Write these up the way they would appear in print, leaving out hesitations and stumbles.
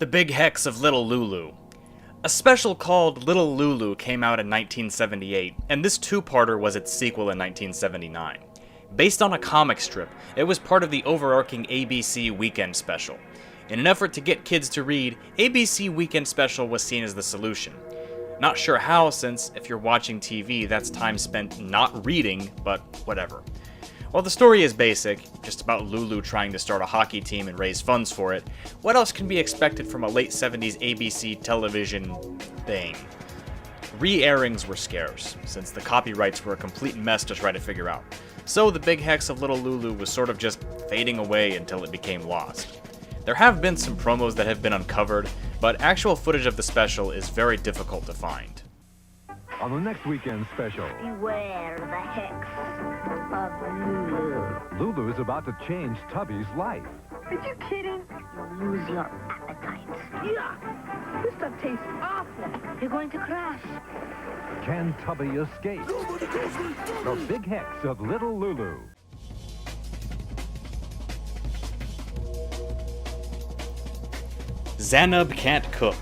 The Big Hex of Little Lulu. A special called Little Lulu came out in 1978, and this two-parter was its sequel in 1979. Based on a comic strip, it was part of the overarching ABC Weekend Special. In an effort to get kids to read, ABC Weekend Special was seen as the solution. Not sure how, since if you're watching TV, that's time spent not reading, but whatever. While the story is basic, just about Lulu trying to start a hockey team and raise funds for it, what else can be expected from a late 70s ABC television thing? Re-airings were scarce, since the copyrights were a complete mess to try to figure out. So the Big Hex of Little Lulu was sort of just fading away until it became lost. There have been some promos that have been uncovered, but actual footage of the special is very difficult to find. On the next weekend special, Beware the hex of Lulu. Lulu is about to change Tubby's life. Are you kidding? You'll lose your appetite. Yeah. This stuff tastes awful. You're going to crash. Can Tubby escape? The Big Hex of Little Lulu. Zainab Can't Cook.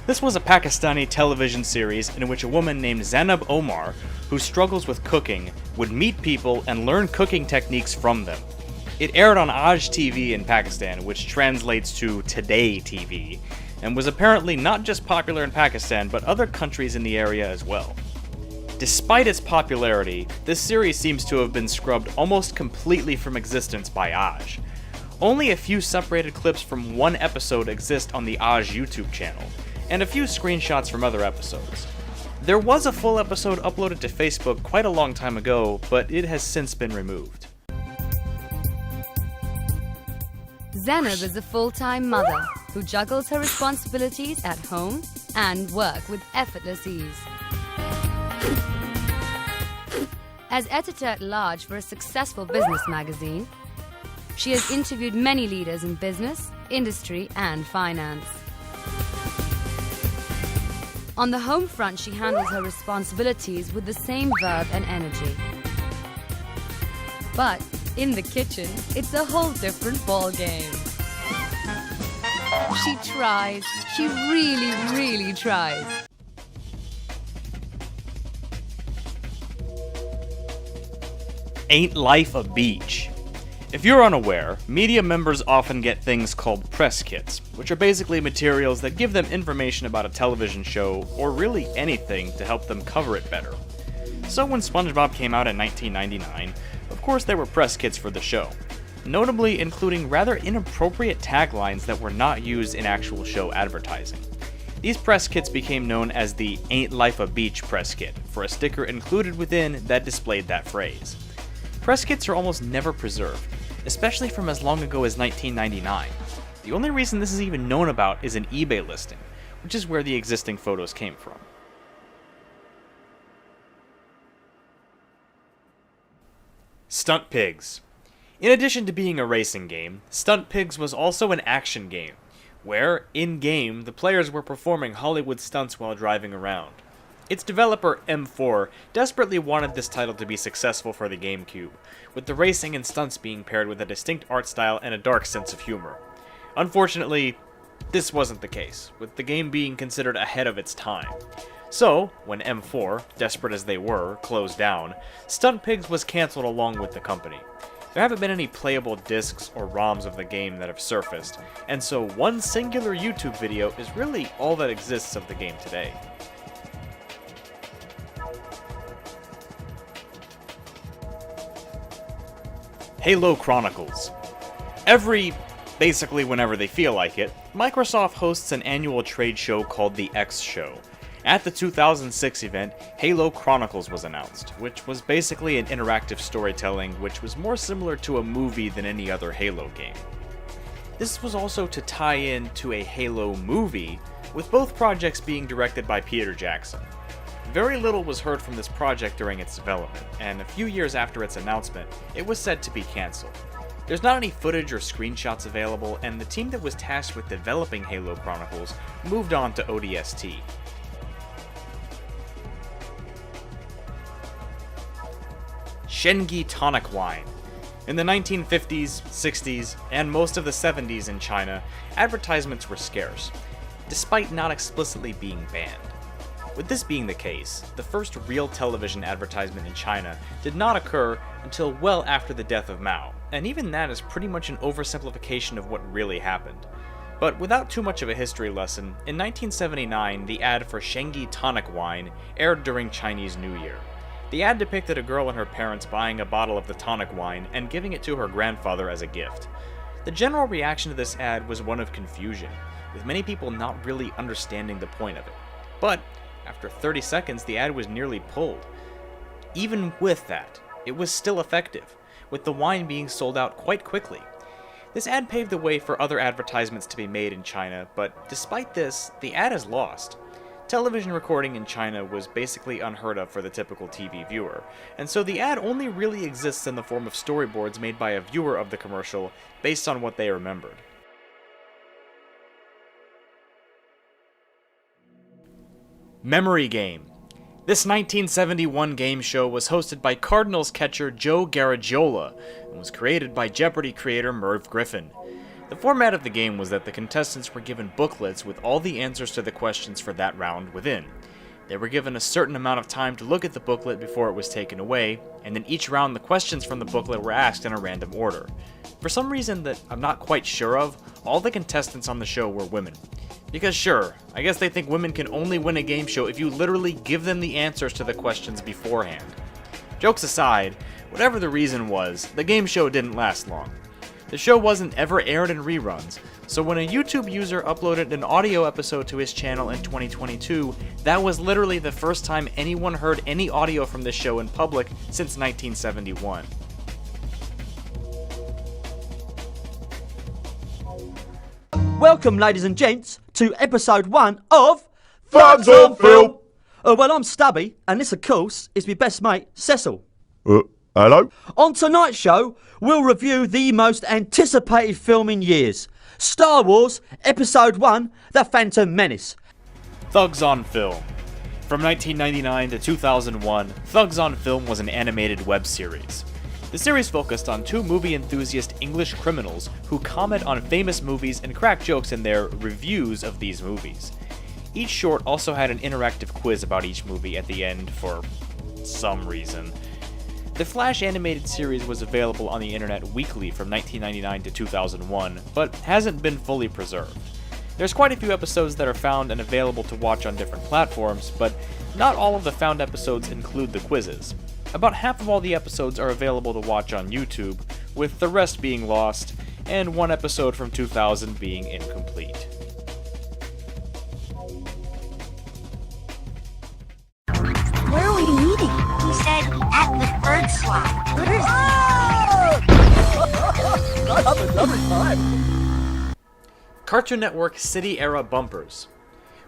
This was a Pakistani television series in which a woman named Zainab Omar, who struggles with cooking, would meet people and learn cooking techniques from them. It aired on Aaj TV in Pakistan, which translates to Today TV, and was apparently not just popular in Pakistan, but other countries in the area as well. Despite its popularity, this series seems to have been scrubbed almost completely from existence by Aaj. Only a few separated clips from one episode exist on the Aaj YouTube channel, and a few screenshots from other episodes. There was a full episode uploaded to Facebook quite a long time ago, but it has since been removed. Zainab is a full-time mother who juggles her responsibilities at home and work with effortless ease. As editor-at-large for a successful business magazine, she has interviewed many leaders in business, industry, and finance. On the home front, she handles her responsibilities with the same verve and energy. But in the kitchen, it's a whole different ballgame. She tries. She really, really tries. Ain't Life a Beach? If you're unaware, media members often get things called press kits, which are basically materials that give them information about a television show, or really anything, to help them cover it better. So when SpongeBob came out in 1999, of course there were press kits for the show, notably including rather inappropriate taglines that were not used in actual show advertising. These press kits became known as the Ain't Life a Beach press kit, for a sticker included within that displayed that phrase. Press kits are almost never preserved, especially from as long ago as 1999. The only reason this is even known about is an eBay listing, which is where the existing photos came from. Stunt Pigs. In addition to being a racing game, Stunt Pigs was also an action game, where, in-game, the players were performing Hollywood stunts while driving around. Its developer, M4, desperately wanted this title to be successful for the GameCube, with the racing and stunts being paired with a distinct art style and a dark sense of humor. Unfortunately, this wasn't the case, with the game being considered ahead of its time. So, when M4, desperate as they were, closed down, Stunt Pigs was cancelled along with the company. There haven't been any playable discs or ROMs of the game that have surfaced, and so one singular YouTube video is really all that exists of the game today. Halo Chronicles. Basically whenever they feel like it, Microsoft hosts an annual trade show called the X Show. At the 2006 event, Halo Chronicles was announced, which was basically an interactive storytelling which was more similar to a movie than any other Halo game. This was also to tie in to a Halo movie, with both projects being directed by Peter Jackson. Very little was heard from this project during its development, and a few years after its announcement, it was said to be cancelled. There's not any footage or screenshots available, and the team that was tasked with developing Halo Chronicles moved on to ODST. Shengi Tonic Wine. In the 1950s, 60s, and most of the 70s in China, advertisements were scarce, despite not explicitly being banned. With this being the case, the first real television advertisement in China did not occur until well after the death of Mao, and even that is pretty much an oversimplification of what really happened. But without too much of a history lesson, in 1979 the ad for Shengyi tonic wine aired during Chinese New Year. The ad depicted a girl and her parents buying a bottle of the tonic wine and giving it to her grandfather as a gift. The general reaction to this ad was one of confusion, with many people not really understanding the point of it. But after 30 seconds, the ad was nearly pulled. Even with that, it was still effective, with the wine being sold out quite quickly. This ad paved the way for other advertisements to be made in China, but despite this, the ad is lost. Television recording in China was basically unheard of for the typical TV viewer, and so the ad only really exists in the form of storyboards made by a viewer of the commercial based on what they remembered. Memory Game. This 1971 game show was hosted by Cardinals catcher Joe Garagiola and was created by Jeopardy creator Merv Griffin. The format of the game was that the contestants were given booklets with all the answers to the questions for that round within. They were given a certain amount of time to look at the booklet before it was taken away, and then each round the questions from the booklet were asked in a random order. For some reason that I'm not quite sure of, all the contestants on the show were women. Because sure, I guess they think women can only win a game show if you literally give them the answers to the questions beforehand. Jokes aside, whatever the reason was, the game show didn't last long. The show wasn't ever aired in reruns, so when a YouTube user uploaded an audio episode to his channel in 2022, that was literally the first time anyone heard any audio from this show in public since 1971. Welcome, ladies and gents, to episode 1 of Thugs on Film. Well, I'm Stubby, and this, of course, is my best mate, Cecil. Hello? On tonight's show, we'll review the most anticipated film in years, Star Wars Episode 1, The Phantom Menace. Thugs on Film. From 1999 to 2001, Thugs on Film was an animated web series. The series focused on two movie enthusiast English criminals who comment on famous movies and crack jokes in their reviews of these movies. Each short also had an interactive quiz about each movie at the end for some reason. The Flash animated series was available on the internet weekly from 1999 to 2001, but hasn't been fully preserved. There's quite a few episodes that are found and available to watch on different platforms, but not all of the found episodes include the quizzes. About half of all the episodes are available to watch on YouTube, with the rest being lost, and one episode from 2000 being incomplete. Where are we meeting? He said at the bird swap. Cartoon Network City Era Bumpers.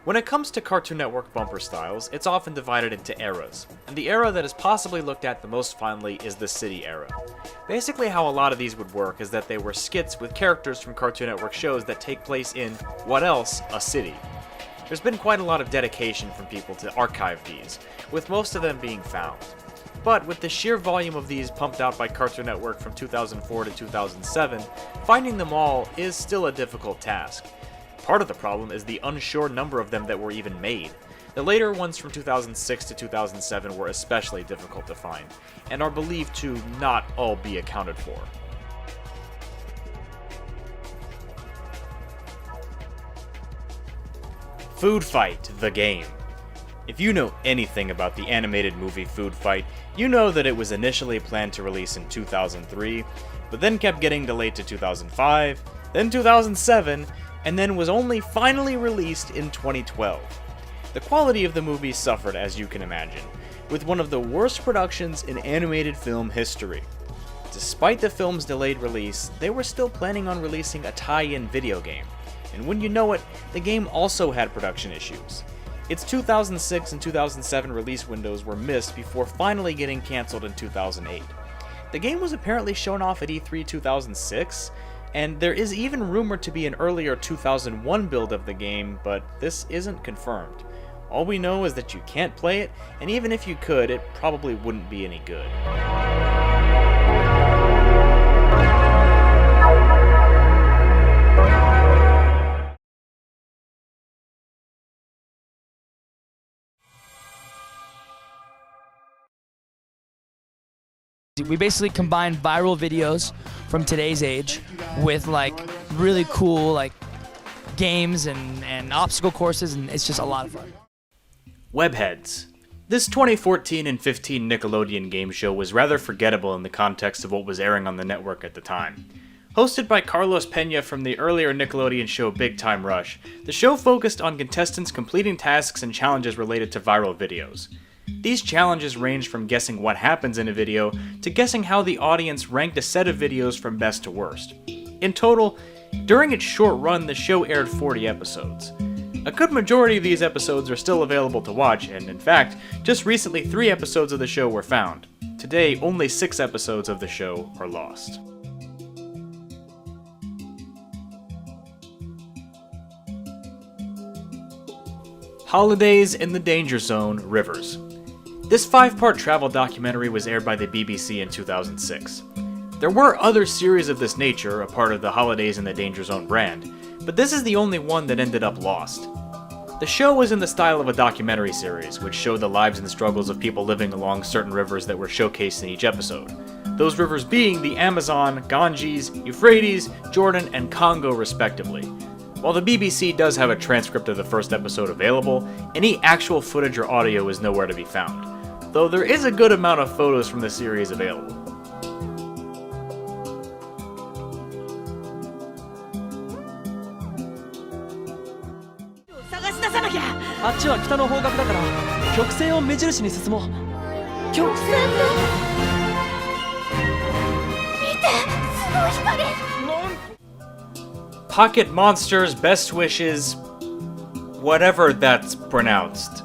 When it comes to Cartoon Network bumper styles, it's often divided into eras, and the era that is possibly looked at the most fondly is the City era. Basically how a lot of these would work is that they were skits with characters from Cartoon Network shows that take place in, what else, a city. There's been quite a lot of dedication from people to archive these, with most of them being found. But with the sheer volume of these pumped out by Cartoon Network from 2004 to 2007, finding them all is still a difficult task. Part of the problem is the unsure number of them that were even made. The later ones from 2006 to 2007 were especially difficult to find, and are believed to not all be accounted for. Food Fight: The Game. If you know anything about the animated movie Food Fight, you know that it was initially planned to release in 2003, but then kept getting delayed to 2005, then 2007, and then was only finally released in 2012. The quality of the movie suffered, as you can imagine, with one of the worst productions in animated film history. Despite the film's delayed release, they were still planning on releasing a tie-in video game, and when you know it, the game also had production issues. Its 2006 and 2007 release windows were missed before finally getting cancelled in 2008. The game was apparently shown off at E3 2006, and there is even rumored to be an earlier 2001 build of the game, but this isn't confirmed. All we know is that you can't play it, and even if you could, it probably wouldn't be any good. We basically combine viral videos from today's age with like really cool like games and obstacle courses, and it's just a lot of fun. Webheads. This 2014 and 15 Nickelodeon game show was rather forgettable in the context of what was airing on the network at the time. Hosted by Carlos Pena from the earlier Nickelodeon show Big Time Rush, the show focused on contestants completing tasks and challenges related to viral videos. These challenges ranged from guessing what happens in a video to guessing how the audience ranked a set of videos from best to worst. In total, during its short run, the show aired 40 episodes. A good majority of these episodes are still available to watch, and in fact, just recently 3 episodes of the show were found. Today, only 6 episodes of the show are lost. Holidays in the Danger Zone: Rivers. This 5-part travel documentary was aired by the BBC in 2006. There were other series of this nature, a part of the Holidays in the Danger Zone brand, but this is the only one that ended up lost. The show was in the style of a documentary series, which showed the lives and struggles of people living along certain rivers that were showcased in each episode. Those rivers being the Amazon, Ganges, Euphrates, Jordan, and Congo respectively. While the BBC does have a transcript of the first episode available, any actual footage or audio is nowhere to be found, though there is a good amount of photos from the series available. Pocket Monsters Best Wishes, whatever that's pronounced.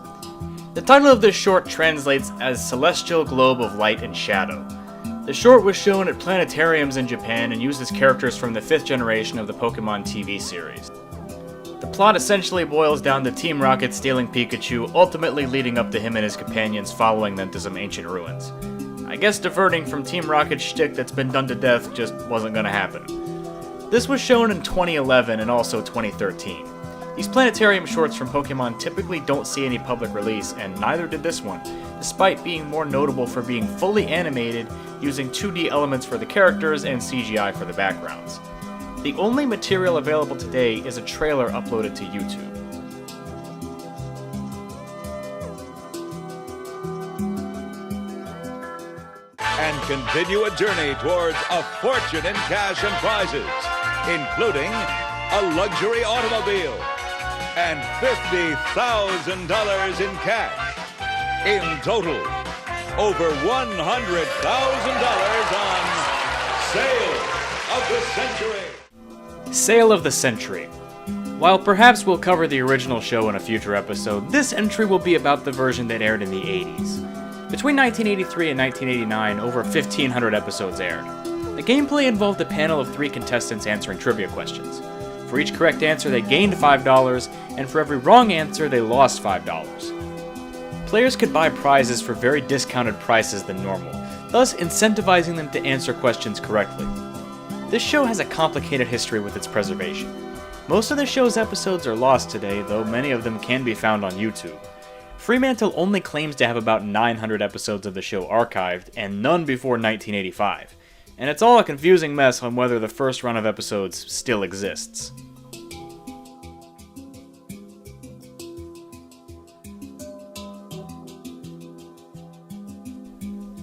The title of this short translates as Celestial Globe of Light and Shadow. The short was shown at planetariums in Japan and uses characters from the 5th generation of the Pokemon TV series. The plot essentially boils down to Team Rocket stealing Pikachu, ultimately leading up to him and his companions following them to some ancient ruins. I guess diverting from Team Rocket's shtick that's been done to death just wasn't gonna happen. This was shown in 2011 and also 2013. These planetarium shorts from Pokemon typically don't see any public release, and neither did this one, despite being more notable for being fully animated, using 2D elements for the characters and CGI for the backgrounds. The only material available today is a trailer uploaded to YouTube. And continue a journey towards a fortune in cash and prizes, including a luxury automobile and $50,000 in cash. In total, over $100,000 on Sale of the Century. Sale of the Century. While perhaps we'll cover the original show in a future episode, this entry will be about the version that aired in the 80s. Between 1983 and 1989, over 1,500 episodes aired. The gameplay involved a panel of 3 contestants answering trivia questions. For each correct answer, they gained $5, and for every wrong answer, they lost $5. Players could buy prizes for very discounted prices than normal, thus incentivizing them to answer questions correctly. This show has a complicated history with its preservation. Most of the show's episodes are lost today, though many of them can be found on YouTube. Fremantle only claims to have about 900 episodes of the show archived, and none before 1985. And it's all a confusing mess on whether the first run of episodes still exists.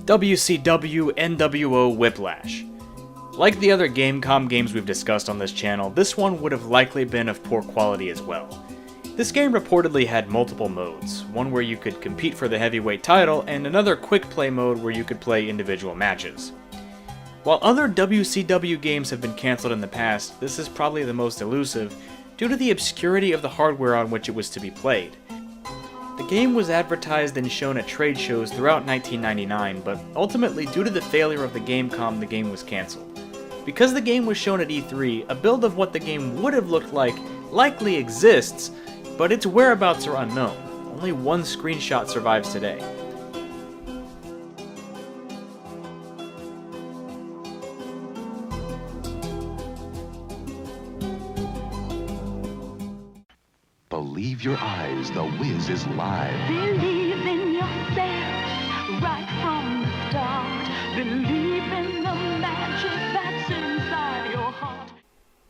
WCW NWO Whiplash. Like the other Gamecom games we've discussed on this channel, this one would have likely been of poor quality as well. This game reportedly had multiple modes, one where you could compete for the heavyweight title, and another quick play mode where you could play individual matches. While other WCW games have been cancelled in the past, this is probably the most elusive due to the obscurity of the hardware on which it was to be played. The game was advertised and shown at trade shows throughout 1999, but ultimately due to the failure of the Gamecom, the game was cancelled. Because the game was shown at E3, a build of what the game would have looked like likely exists, but its whereabouts are unknown. Only one screenshot survives today. Believe your eyes, The Wiz is live. Believe in yourself right from the start. Believe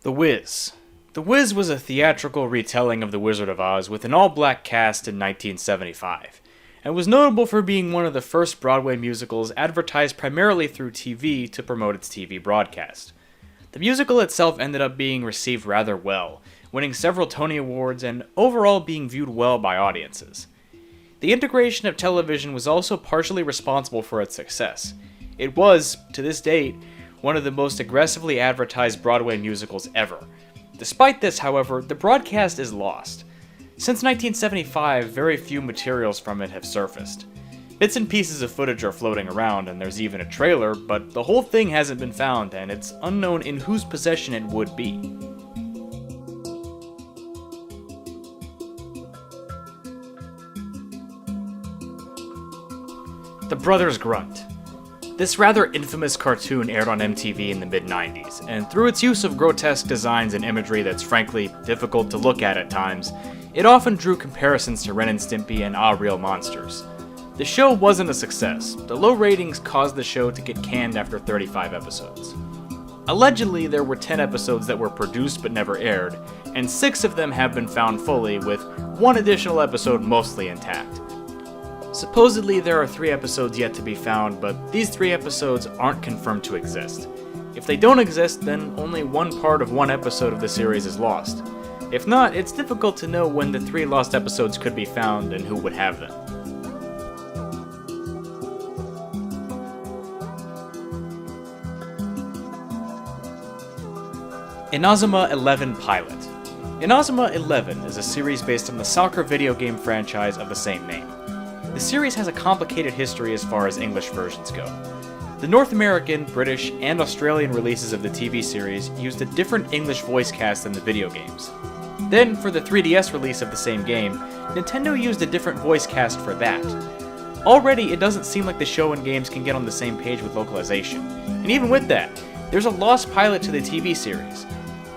The Wiz. The Wiz was a theatrical retelling of The Wizard of Oz with an all-black cast in 1975, and was notable for being one of the first Broadway musicals advertised primarily through TV to promote its TV broadcast. The musical itself ended up being received rather well, winning several Tony Awards and overall being viewed well by audiences. The integration of television was also partially responsible for its success. It was, to this date, one of the most aggressively advertised Broadway musicals ever. Despite this, however, the broadcast is lost. Since 1975, very few materials from it have surfaced. Bits and pieces of footage are floating around, and there's even a trailer, but the whole thing hasn't been found, and it's unknown in whose possession it would be. The Brothers Grunt. This rather infamous cartoon aired on MTV in the mid-90s, and through its use of grotesque designs and imagery that's frankly difficult to look at times, it often drew comparisons to Ren and Stimpy and Ah Real Monsters. The show wasn't a success. The low ratings caused the show to get canned after 35 episodes. Allegedly, there were 10 episodes that were produced but never aired, and 6 of them have been found fully, with 1 additional episode mostly intact. Supposedly, there are 3 episodes yet to be found, but these 3 episodes aren't confirmed to exist. If they don't exist, then only one part of one episode of the series is lost. If not, it's difficult to know when the 3 lost episodes could be found and who would have them. Inazuma 11 Pilot. Inazuma 11 is a series based on the soccer video game franchise of the same name. The series has a complicated history as far as English versions go. The North American, British, and Australian releases of the TV series used a different English voice cast than the video games. Then, for the 3DS release of the same game, Nintendo used a different voice cast for that. Already, it doesn't seem like the show and games can get on the same page with localization. And even with that, there's a lost pilot to the TV series.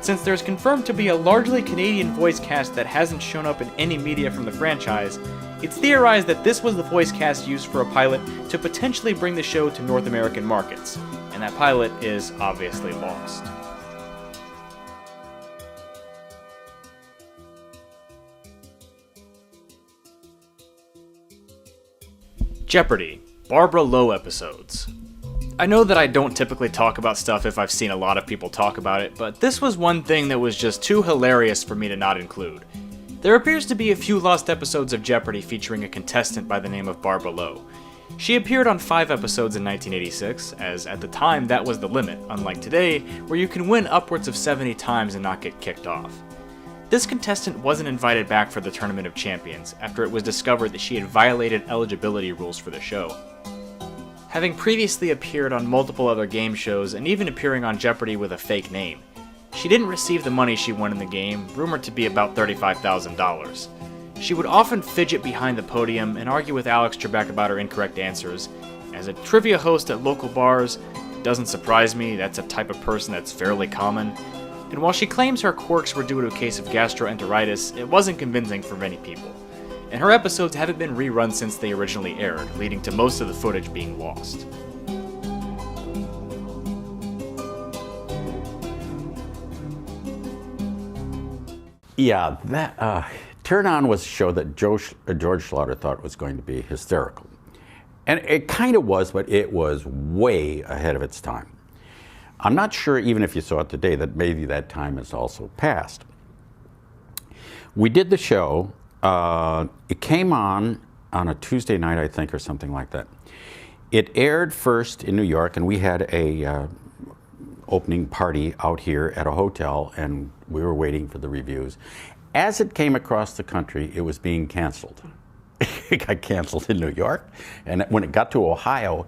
Since there's confirmed to be a largely Canadian voice cast that hasn't shown up in any media from the franchise, it's theorized that this was the voice cast used for a pilot to potentially bring the show to North American markets, and that pilot is obviously lost. Jeopardy! Barbara Lowe episodes. I know that I don't typically talk about stuff if I've seen a lot of people talk about it, but this was one thing that was just too hilarious for me to not include. There appears to be a few lost episodes of Jeopardy featuring a contestant by the name of Barbara Lowe. She appeared on 5 episodes in 1986, as at the time that was the limit, unlike today, where you can win upwards of 70 times and not get kicked off. This contestant wasn't invited back for the Tournament of Champions, after it was discovered that she had violated eligibility rules for the show. Having previously appeared on multiple other game shows and even appearing on Jeopardy with a fake name, she didn't receive the money she won in the game, rumored to be about $35,000. She would often fidget behind the podium and argue with Alex Trebek about her incorrect answers. As a trivia host at local bars, it doesn't surprise me, that's a type of person that's fairly common. And while she claims her quirks were due to a case of gastroenteritis, it wasn't convincing for many people. And her episodes haven't been rerun since they originally aired, leading to most of the footage being lost. Yeah, that Turn On was a show that George Schlatter thought was going to be hysterical. And it kind of was, but it was way ahead of its time. I'm not sure, even if you saw it today, that maybe that time has also passed. We did the show. It came on a Tuesday night, I think, or something like that. It aired first in New York, and we had a opening party out here at a hotel, and we were waiting for the reviews. As it came across the country, it was being canceled. It got canceled in New York, and when it got to Ohio,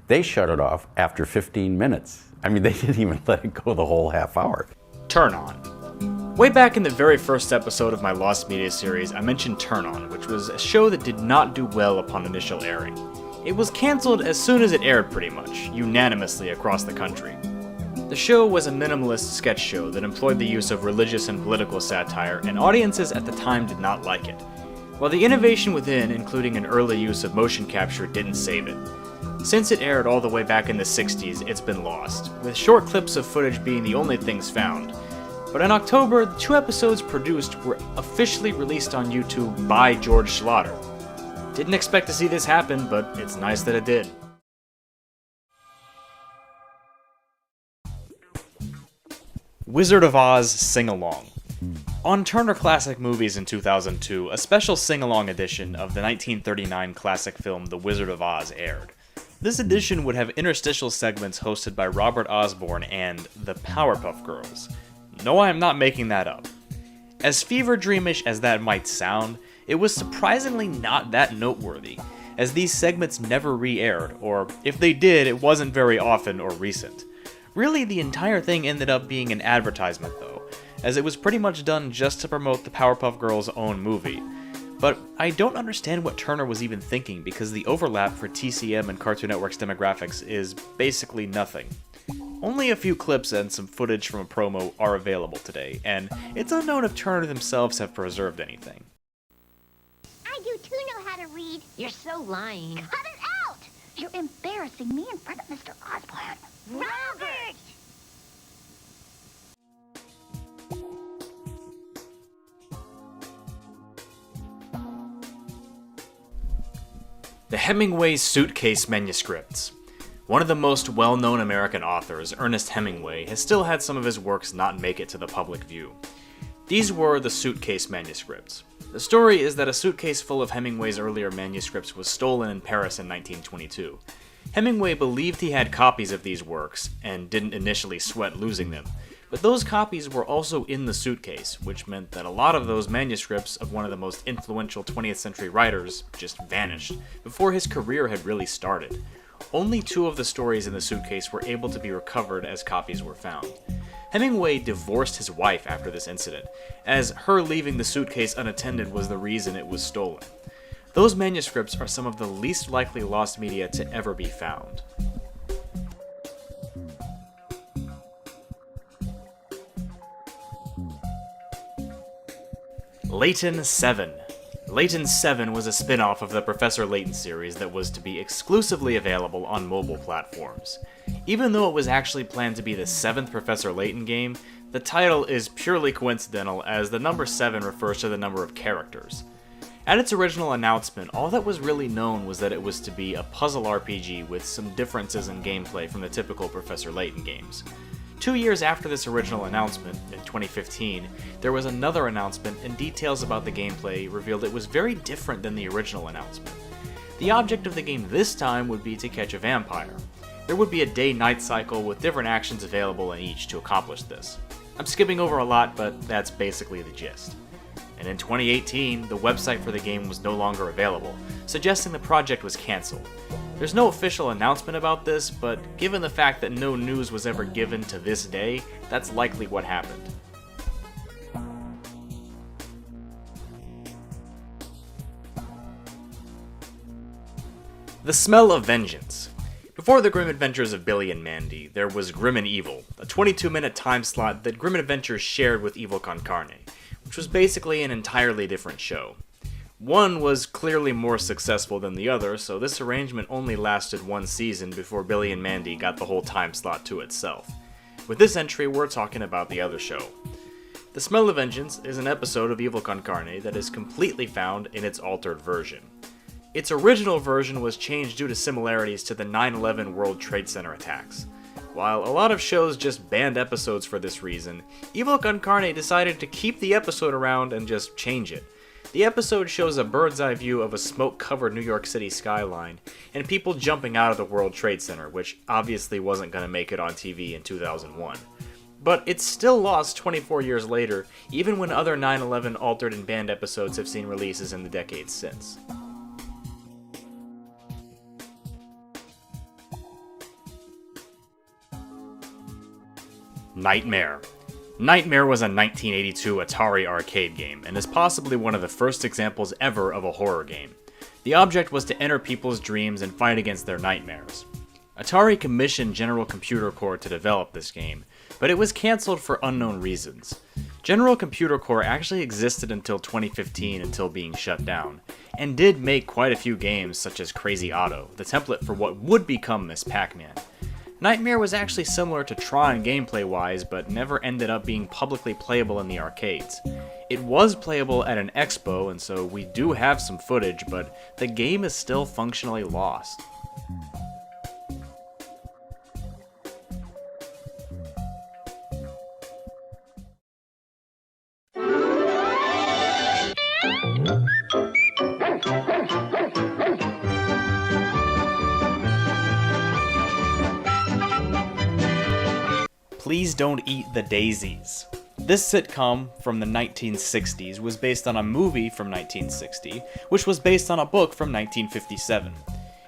they shut it off after 15 minutes. I mean, they didn't even let it go the whole half hour. Turn On. Way back in the very first episode of my Lost Media series, I mentioned Turn On, which was a show that did not do well upon initial airing. It was canceled as soon as it aired pretty much, unanimously across the country. The show was a minimalist sketch show that employed the use of religious and political satire, and audiences at the time did not like it. While the innovation within, including an early use of motion capture, didn't save it. Since it aired all the way back in the 60s, it's been lost, with short clips of footage being the only things found. But in October, the 2 episodes produced were officially released on YouTube by George Schlatter. Didn't expect to see this happen, but it's nice that it did. Wizard of Oz Sing-Along. On Turner Classic Movies in 2002, a special sing-along edition of the 1939 classic film The Wizard of Oz aired. This edition would have interstitial segments hosted by Robert Osborne and the Powerpuff Girls. No, I am not making that up. As fever-dreamish as that might sound, it was surprisingly not that noteworthy, as these segments never re-aired, or if they did, it wasn't very often or recent. Really, the entire thing ended up being an advertisement though, as it was pretty much done just to promote the Powerpuff Girls' own movie. But I don't understand what Turner was even thinking, because the overlap for TCM and Cartoon Network's demographics is basically nothing. Only a few clips and some footage from a promo are available today, and it's unknown if Turner themselves have preserved anything. I do too know how to read. You're so lying. Cut it out! You're embarrassing me in front of Mr. Osborne. Robert! The Hemingway Suitcase Manuscripts. One of the most well-known American authors, Ernest Hemingway, has still had some of his works not make it to the public view. These were the Suitcase Manuscripts. The story is that a suitcase full of Hemingway's earlier manuscripts was stolen in Paris in 1922. Hemingway believed he had copies of these works, and didn't initially sweat losing them, but those copies were also in the suitcase, which meant that a lot of those manuscripts of one of the most influential 20th century writers just vanished, before his career had really started. Only 2 of the stories in the suitcase were able to be recovered as copies were found. Hemingway divorced his wife after this incident, as her leaving the suitcase unattended was the reason it was stolen. Those manuscripts are some of the least likely lost media to ever be found. Layton 7. Layton 7 was a spin-off of the Professor Layton series that was to be exclusively available on mobile platforms. Even though it was actually planned to be the 7th Professor Layton game, the title is purely coincidental, as the number 7 refers to the number of characters. At its original announcement, all that was really known was that it was to be a puzzle RPG with some differences in gameplay from the typical Professor Layton games. 2 years after this original announcement, in 2015, there was another announcement, and details about the gameplay revealed it was very different than the original announcement. The object of the game this time would be to catch a vampire. There would be a day-night cycle with different actions available in each to accomplish this. I'm skipping over a lot, but that's basically the gist. And in 2018, the website for the game was no longer available, suggesting the project was cancelled. There's no official announcement about this, but given the fact that no news was ever given to this day, that's likely what happened. The Smell of Vengeance. Before the Grim Adventures of Billy and Mandy, there was Grim and Evil, a 22-minute time slot that Grim Adventures shared with Evil Con Carne, which was basically an entirely different show. One was clearly more successful than the other, so this arrangement only lasted 1 season before Billy and Mandy got the whole time slot to itself. With this entry, we're talking about the other show. The Smell of Vengeance is an episode of Evil Con Carne that is completely found in its altered version. Its original version was changed due to similarities to the 9/11 World Trade Center attacks. While a lot of shows just banned episodes for this reason, Evil Con Carne decided to keep the episode around and just change it. The episode shows a bird's eye view of a smoke-covered New York City skyline, and people jumping out of the World Trade Center, which obviously wasn't going to make it on TV in 2001. But it's still lost 24 years later, even when other 9/11 altered and banned episodes have seen releases in the decades since. Nightmare. Nightmare was a 1982 Atari arcade game, and is possibly one of the first examples ever of a horror game. The object was to enter people's dreams and fight against their nightmares. Atari commissioned General Computer Corps to develop this game, but it was cancelled for unknown reasons. General Computer Corps actually existed until 2015 until being shut down, and did make quite a few games such as Crazy Otto, the template for what would become Miss Pac-Man. Nightmare was actually similar to Tron gameplay-wise, but never ended up being publicly playable in the arcades. It was playable at an expo, and so we do have some footage, but the game is still functionally lost. Please Don't Eat the Daisies. This sitcom from the 1960s was based on a movie from 1960, which was based on a book from 1957.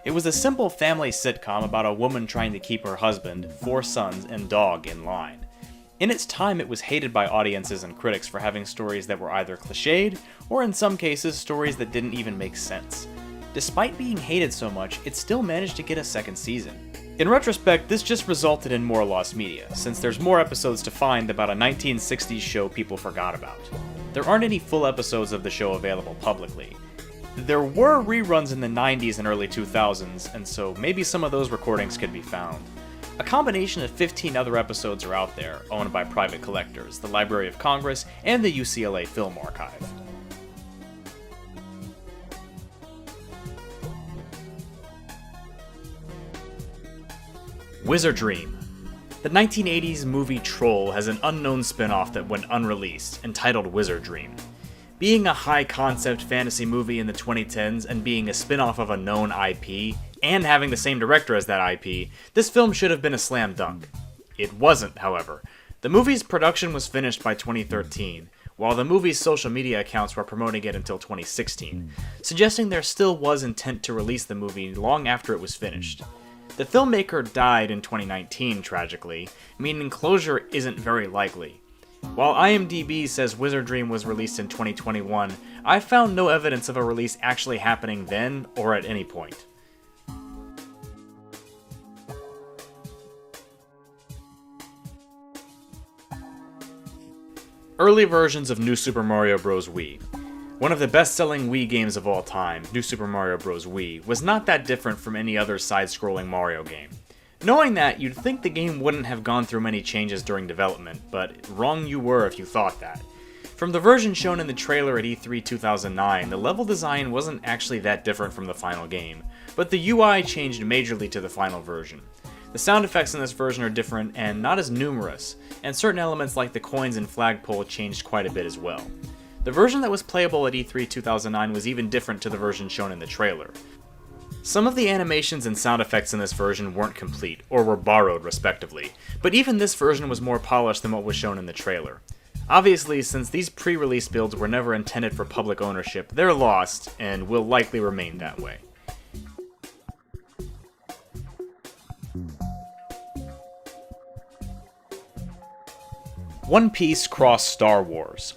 It was a simple family sitcom about a woman trying to keep her husband, 4 sons, and dog in line. In its time, it was hated by audiences and critics for having stories that were either cliched, or in some cases, stories that didn't even make sense. Despite being hated so much, it still managed to get a second season. In retrospect, this just resulted in more lost media, since there's more episodes to find about a 1960s show people forgot about. There aren't any full episodes of the show available publicly. There were reruns in the 90s and early 2000s, and so maybe some of those recordings could be found. A combination of 15 other episodes are out there, owned by private collectors, the Library of Congress, and the UCLA Film Archive. Wizardream. The 1980s movie Troll has an unknown spin-off that went unreleased, entitled Wizardream. Being a high-concept fantasy movie in the 2010s and being a spin-off of a known IP, and having the same director as that IP, this film should have been a slam dunk. It wasn't, however. The movie's production was finished by 2013, while the movie's social media accounts were promoting it until 2016, suggesting there still was intent to release the movie long after it was finished. The filmmaker died in 2019, tragically, meaning closure isn't very likely. While IMDb says Wizardream was released in 2021, I found no evidence of a release actually happening then or at any point. Early versions of New Super Mario Bros. Wii. One of the best-selling Wii games of all time, New Super Mario Bros. Wii, was not that different from any other side-scrolling Mario game. Knowing that, you'd think the game wouldn't have gone through many changes during development, but wrong you were if you thought that. From the version shown in the trailer at E3 2009, the level design wasn't actually that different from the final game, but the UI changed majorly to the final version. The sound effects in this version are different and not as numerous, and certain elements like the coins and flagpole changed quite a bit as well. The version that was playable at E3 2009 was even different to the version shown in the trailer. Some of the animations and sound effects in this version weren't complete, or were borrowed respectively, but even this version was more polished than what was shown in the trailer. Obviously, since these pre-release builds were never intended for public ownership, they're lost, and will likely remain that way. One Piece crossed Star Wars.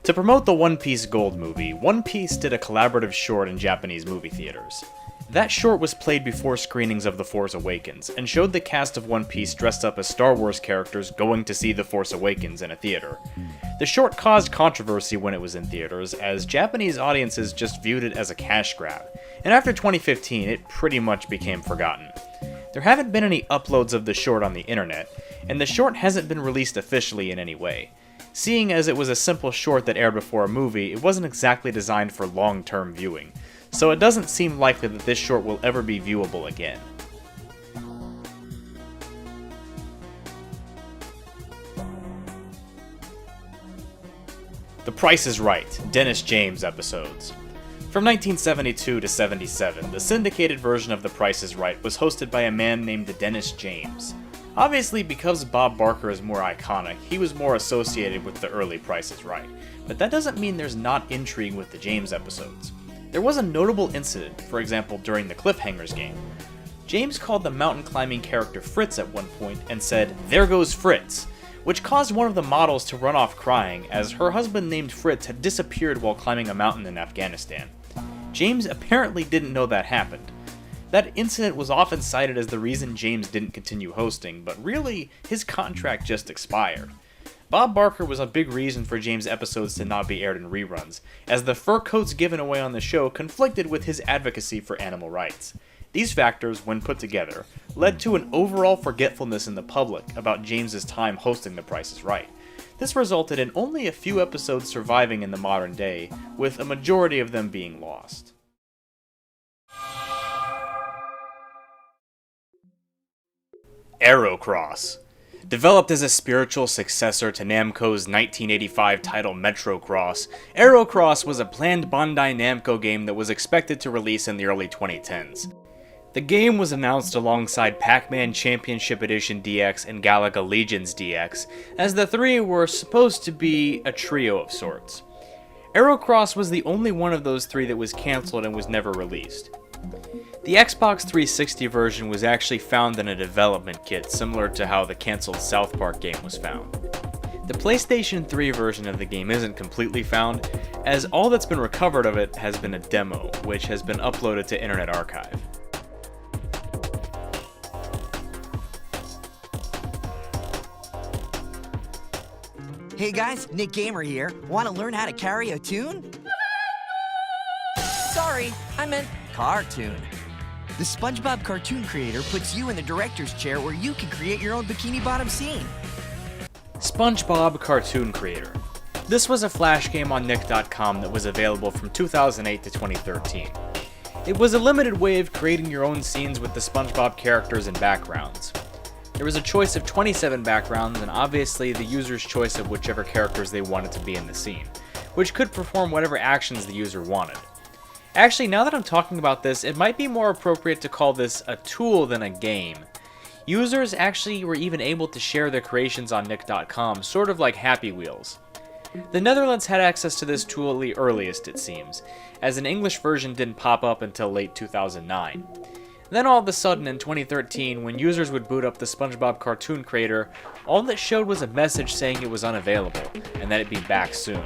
To promote the One Piece Gold movie, One Piece did a collaborative short in Japanese movie theaters. That short was played before screenings of The Force Awakens, and showed the cast of One Piece dressed up as Star Wars characters going to see The Force Awakens in a theater. The short caused controversy when it was in theaters, as Japanese audiences just viewed it as a cash grab, and after 2015 it pretty much became forgotten. There haven't been any uploads of the short on the internet, and the short hasn't been released officially in any way. Seeing as it was a simple short that aired before a movie, it wasn't exactly designed for long-term viewing, so it doesn't seem likely that this short will ever be viewable again. The Price is Right, Dennis James episodes. From 1972 to 77, the syndicated version of The Price is Right was hosted by a man named Dennis James. Obviously, because Bob Barker is more iconic, he was more associated with the early Price is Right, but that doesn't mean there's not intrigue with the James episodes. There was a notable incident, for example during the Cliffhangers game. James called the mountain climbing character Fritz at one point and said, "There goes Fritz," which caused one of the models to run off crying, as her husband named Fritz had disappeared while climbing a mountain in Afghanistan. James apparently didn't know that happened. That incident was often cited as the reason James didn't continue hosting, but really, his contract just expired. Bob Barker was a big reason for James' episodes to not be aired in reruns, as the fur coats given away on the show conflicted with his advocacy for animal rights. These factors, when put together, led to an overall forgetfulness in the public about James's time hosting The Price is Right. This resulted in only a few episodes surviving in the modern day, with a majority of them being lost. Aerocross. Developed as a spiritual successor to Namco's 1985 title Metrocross, Aerocross was a planned Bandai Namco game that was expected to release in the early 2010s. The game was announced alongside Pac-Man Championship Edition DX and Galaga Legions DX, as the three were supposed to be a trio of sorts. Aerocross was the only one of those three that was cancelled and was never released. The Xbox 360 version was actually found in a development kit, similar to how the cancelled South Park game was found. The PlayStation 3 version of the game isn't completely found, as all that's been recovered of it has been a demo, which has been uploaded to Internet Archive. Hey guys, Nick Gamer here. Want to learn how to carry a tune? Sorry, I meant cartoon. The SpongeBob Cartoon Creator puts you in the director's chair where you can create your own Bikini Bottom scene. SpongeBob Cartoon Creator. This was a flash game on Nick.com that was available from 2008 to 2013. It was a limited way of creating your own scenes with the SpongeBob characters and backgrounds. There was a choice of 27 backgrounds and obviously the user's choice of whichever characters they wanted to be in the scene, which could perform whatever actions the user wanted. Actually, now that I'm talking about this, it might be more appropriate to call this a tool than a game. Users actually were even able to share their creations on Nick.com, sort of like Happy Wheels. The Netherlands had access to this tool the earliest, it seems, as an English version didn't pop up until late 2009. Then all of a sudden in 2013, when users would boot up the SpongeBob Cartoon Creator, all that showed was a message saying it was unavailable, and that it'd be back soon.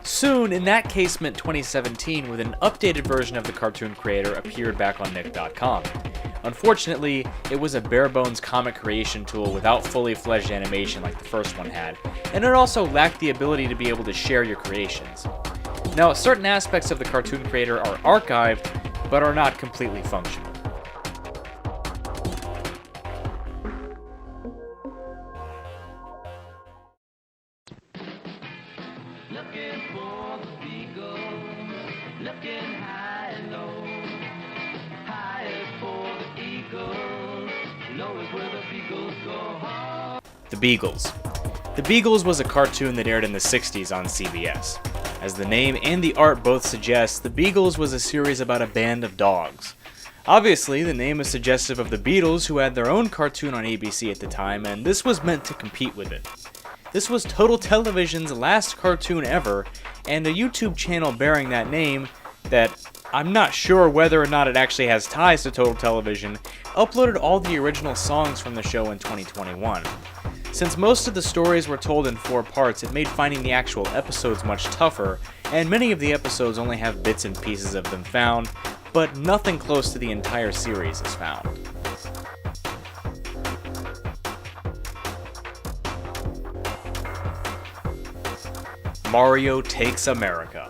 Soon, in that case, meant 2017, with an updated version of the Cartoon Creator appeared back on Nick.com. Unfortunately, it was a bare-bones comic creation tool without fully fledged animation like the first one had, and it also lacked the ability to be able to share your creations. Now, certain aspects of the Cartoon Creator are archived, but are not completely functional. The Beagles. The Beagles was a cartoon that aired in the 60s on CBS. As the name and the art both suggest, The Beagles was a series about a band of dogs. Obviously, the name is suggestive of the Beatles, who had their own cartoon on ABC at the time, and this was meant to compete with it. This was Total Television's last cartoon ever, and a YouTube channel bearing that name, that I'm not sure whether or not it actually has ties to Total Television, uploaded all the original songs from the show in 2021. Since most of the stories were told in 4 parts, it made finding the actual episodes much tougher, and many of the episodes only have bits and pieces of them found, but nothing close to the entire series is found. Mario Takes America.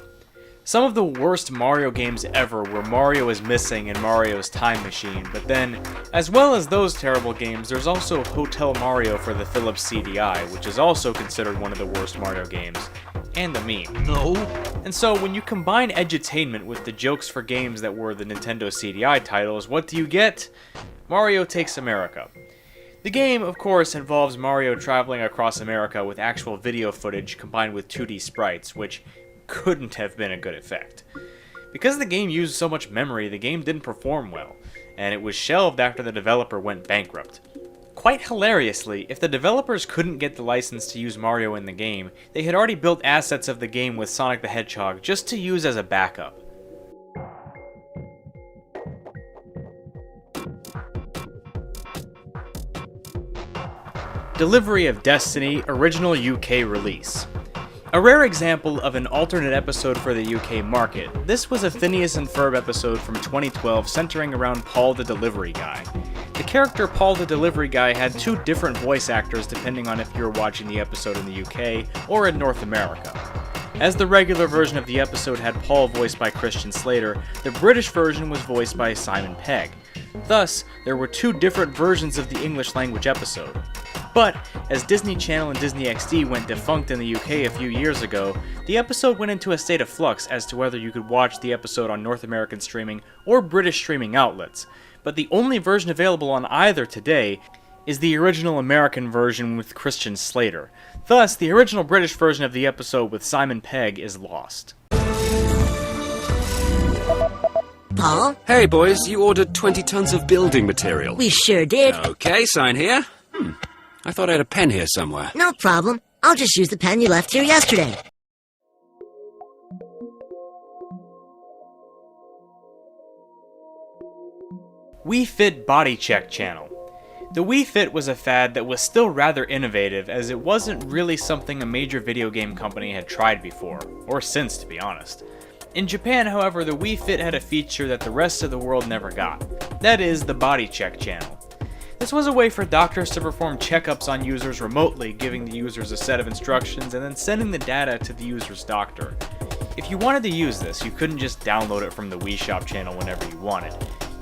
Some of the worst Mario games ever where Mario is missing in Mario's Time Machine, but then, as well as those terrible games, there's also Hotel Mario for the Philips CDI, which is also considered one of the worst Mario games, and a meme. No. And so, when you combine edutainment with the jokes for games that were the Nintendo CDI titles, what do you get? Mario Takes America. The game, of course, involves Mario traveling across America with actual video footage combined with 2D sprites, which couldn't have been a good effect. Because the game used so much memory, the game didn't perform well, and it was shelved after the developer went bankrupt. Quite hilariously, if the developers couldn't get the license to use Mario in the game, they had already built assets of the game with Sonic the Hedgehog just to use as a backup. Delivery of Destiny Original UK Release. A rare example of an alternate episode for the UK market, this was a Phineas and Ferb episode from 2012 centering around Paul the Delivery Guy. The character Paul the Delivery Guy had 2 different voice actors depending on if you were watching the episode in the UK or in North America. As the regular version of the episode had Paul voiced by Christian Slater, the British version was voiced by Simon Pegg. Thus, there were two different versions of the English language episode. But, as Disney Channel and Disney XD went defunct in the UK a few years ago, the episode went into a state of flux as to whether you could watch the episode on North American streaming or British streaming outlets. But the only version available on either today is the original American version with Christian Slater. Thus, the original British version of the episode with Simon Pegg is lost. Paul? Hey, boys, you ordered 20 tons of building material. We sure did. Okay, sign here. I thought I had a pen here somewhere. No problem. I'll just use the pen you left here yesterday. Wii Fit Body Check Channel. The Wii Fit was a fad that was still rather innovative, as it wasn't really something a major video game company had tried before, or since to be honest. In Japan, however, the Wii Fit had a feature that the rest of the world never got. That is, the Body Check Channel. This was a way for doctors to perform checkups on users remotely, giving the users a set of instructions and then sending the data to the user's doctor. If you wanted to use this, you couldn't just download it from the Wii Shop channel whenever you wanted.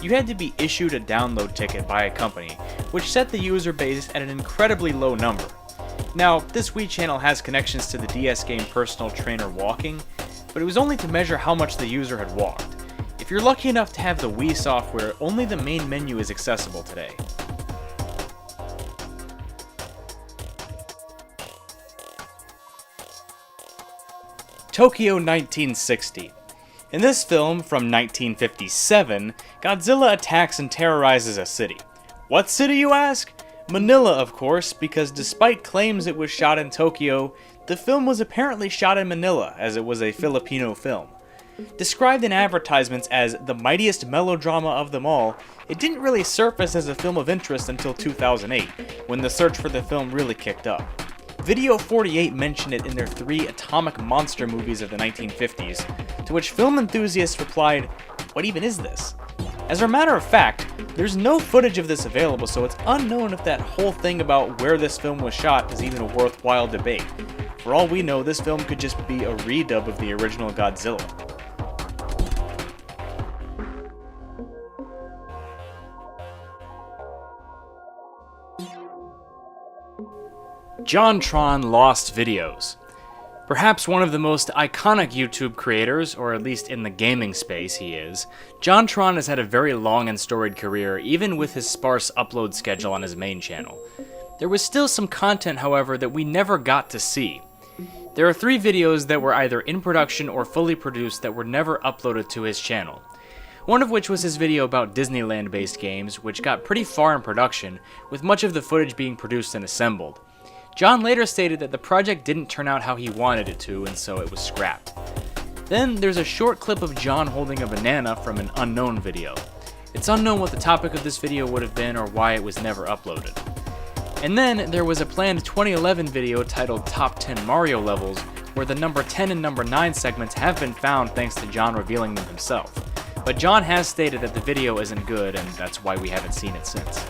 You had to be issued a download ticket by a company, which set the user base at an incredibly low number. Now, this Wii channel has connections to the DS game Personal Trainer Walking, but it was only to measure how much the user had walked. If you're lucky enough to have the Wii software, only the main menu is accessible today. Tokyo 1960. In this film, from 1957, Godzilla attacks and terrorizes a city. What city, you ask? Manila, of course, because despite claims it was shot in Tokyo, the film was apparently shot in Manila, as it was a Filipino film. Described in advertisements as the mightiest melodrama of them all, it didn't really surface as a film of interest until 2008, when the search for the film really kicked up. Video 48 mentioned it in their 3 atomic monster movies of the 1950s, to which film enthusiasts replied, "What even is this?" As a matter of fact, there's no footage of this available, so it's unknown if that whole thing about where this film was shot is even a worthwhile debate. For all we know, this film could just be a redub of the original Godzilla. JonTron Lost Videos. Perhaps one of the most iconic YouTube creators, or at least in the gaming space he is, JonTron has had a very long and storied career, even with his sparse upload schedule on his main channel. There was still some content, however, that we never got to see. There are 3 videos that were either in production or fully produced that were never uploaded to his channel. One of which was his video about Disneyland-based games, which got pretty far in production, with much of the footage being produced and assembled. John later stated that the project didn't turn out how he wanted it to, and so it was scrapped. Then there's a short clip of John holding a banana from an unknown video. It's unknown what the topic of this video would have been or why it was never uploaded. And then there was a planned 2011 video titled Top 10 Mario Levels, where the number 10 and number 9 segments have been found thanks to John revealing them himself. But John has stated that the video isn't good, and that's why we haven't seen it since.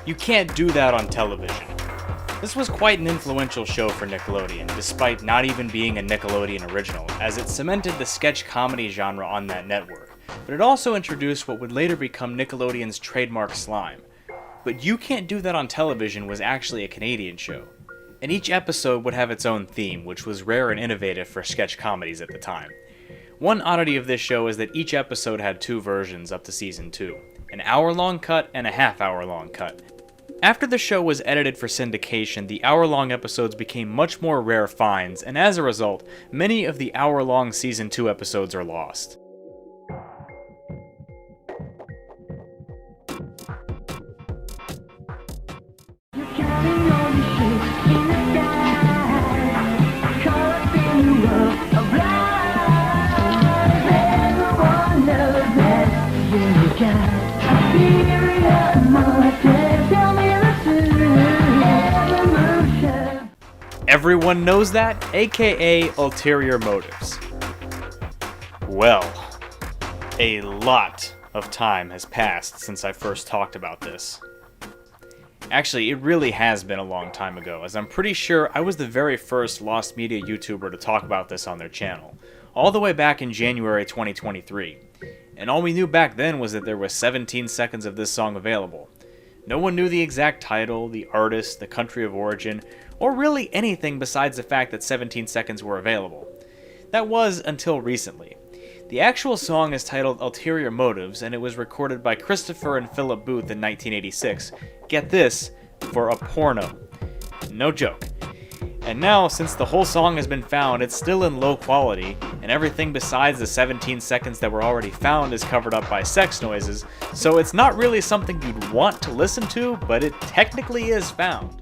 You can't do that on television. This was quite an influential show for Nickelodeon, despite not even being a Nickelodeon original, as it cemented the sketch comedy genre on that network, but it also introduced what would later become Nickelodeon's trademark slime. But You Can't Do That on Television was actually a Canadian show, and each episode would have its own theme, which was rare and innovative for sketch comedies at the time. One oddity of this show is that each episode had 2 versions up to season 2, an hour-long cut and a half-hour-long cut. After the show was edited for syndication, the hour-long episodes became much more rare finds, and as a result, many of the hour-long season 2 episodes are lost. Everyone knows that, aka ulterior motives. Well, a lot of time has passed since I first talked about this. Actually, it really has been a long time ago, as I'm pretty sure I was the very first Lost Media YouTuber to talk about this on their channel, all the way back in January 2023. And all we knew back then was that there was 17 seconds of this song available. No one knew the exact title, the artist, the country of origin, or really anything besides the fact that 17 seconds were available. That was until recently. The actual song is titled Ulterior Motives, and it was recorded by Christopher and Philip Booth in 1986. Get this, for a porno. No joke. And now, since the whole song has been found, it's still in low quality, and everything besides the 17 seconds that were already found is covered up by sex noises, so it's not really something you'd want to listen to, but it technically is found.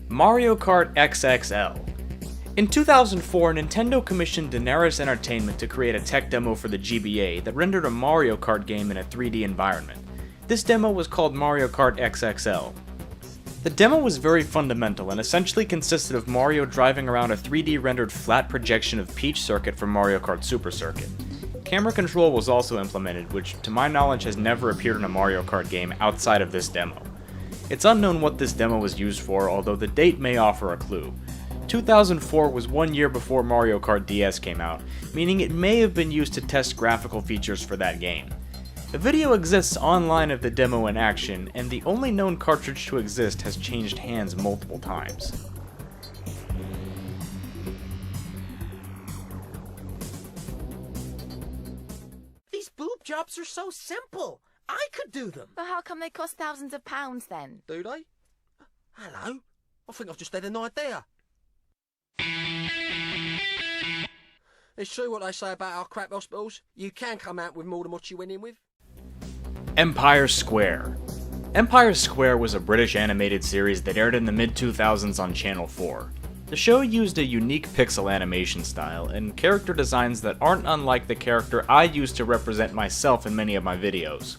Mario Kart XXL. In 2004, Nintendo commissioned Daenerys Entertainment to create a tech demo for the GBA that rendered a Mario Kart game in a 3D environment. This demo was called Mario Kart XXL. The demo was very fundamental and essentially consisted of Mario driving around a 3D rendered flat projection of Peach Circuit from Mario Kart Super Circuit. Camera control was also implemented, which to my knowledge has never appeared in a Mario Kart game outside of this demo. It's unknown what this demo was used for, although the date may offer a clue. 2004 was 1 year before Mario Kart DS came out, meaning it may have been used to test graphical features for that game. A video exists online of the demo in action, and the only known cartridge to exist has changed hands multiple times. These boob jobs are so simple. I could do them. But how come they cost thousands of pounds then? Do they? Hello. I think I've just had an idea. It's true what they say about our crap hospitals. You can come out with more than what you went in with. Empire Square. Empire Square was a British animated series that aired in the mid-2000s on Channel 4. The show used a unique pixel animation style and character designs that aren't unlike the character I used to represent myself in many of my videos.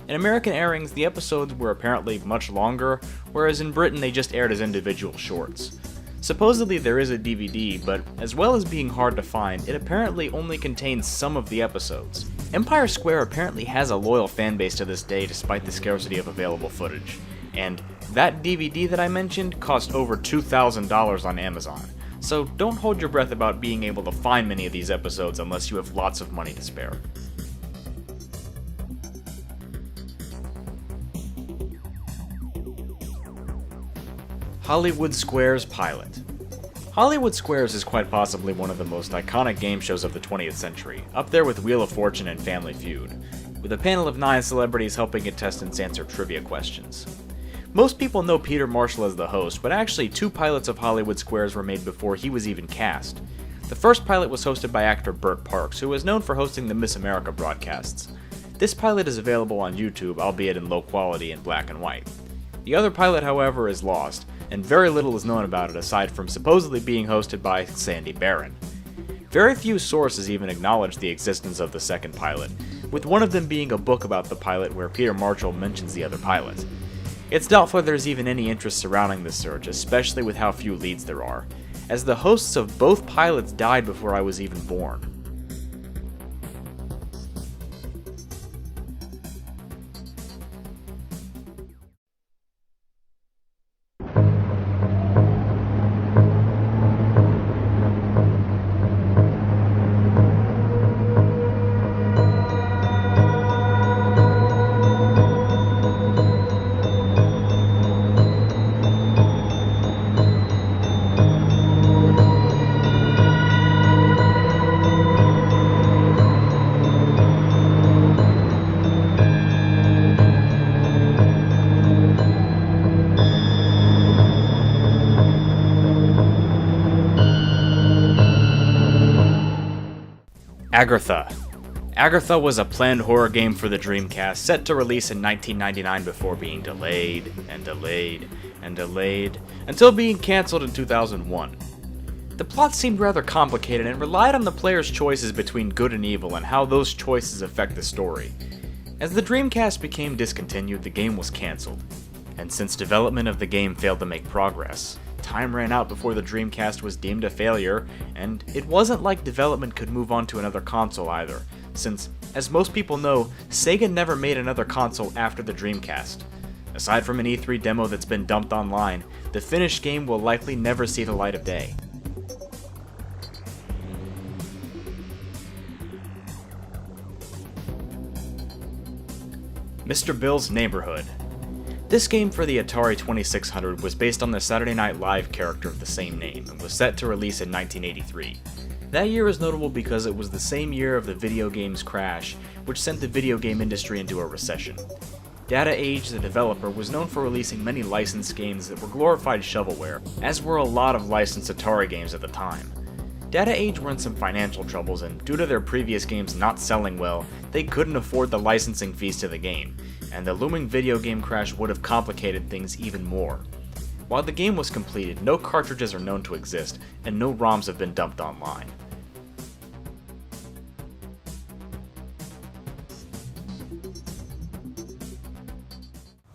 In American airings, the episodes were apparently much longer, whereas in Britain they just aired as individual shorts. Supposedly there is a DVD, but as well as being hard to find, it apparently only contains some of the episodes. Empire Square apparently has a loyal fanbase to this day despite the scarcity of available footage. And that DVD that I mentioned cost over $2,000 on Amazon, so don't hold your breath about being able to find many of these episodes unless you have lots of money to spare. Hollywood Squares Pilot. Hollywood Squares is quite possibly one of the most iconic game shows of the 20th century, up there with Wheel of Fortune and Family Feud, with a panel of 9 celebrities helping contestants answer trivia questions. Most people know Peter Marshall as the host, but actually 2 pilots of Hollywood Squares were made before he was even cast. The first pilot was hosted by actor Burt Parks, who is known for hosting the Miss America broadcasts. This pilot is available on YouTube, albeit in low quality and black and white. The other pilot, however, is lost, and very little is known about it aside from supposedly being hosted by Sandy Barron. Very few sources even acknowledge the existence of the second pilot, with one of them being a book about the pilot where Peter Marshall mentions the other pilot. It's doubtful there's even any interest surrounding this search, especially with how few leads there are, as the hosts of both pilots died before I was even born. Agartha. Agartha was a planned horror game for the Dreamcast set to release in 1999 before being delayed and delayed and delayed until being cancelled in 2001. The plot seemed rather complicated and relied on the player's choices between good and evil and how those choices affect the story. As the Dreamcast became discontinued, the game was cancelled. And since development of the game failed to make progress, time ran out before the Dreamcast was deemed a failure, and it wasn't like development could move on to another console either, since, as most people know, Sega never made another console after the Dreamcast. Aside from an E3 demo that's been dumped online, the finished game will likely never see the light of day. Mr. Bill's Neighborhood. This game for the Atari 2600 was based on the Saturday Night Live character of the same name and was set to release in 1983. That year is notable because it was the same year of the video game's crash, which sent the video game industry into a recession. Data Age, the developer, was known for releasing many licensed games that were glorified shovelware, as were a lot of licensed Atari games at the time. Data Age were in some financial troubles, and due to their previous games not selling well, they couldn't afford the licensing fees to the game, and the looming video game crash would have complicated things even more. While the game was completed, no cartridges are known to exist, and no ROMs have been dumped online.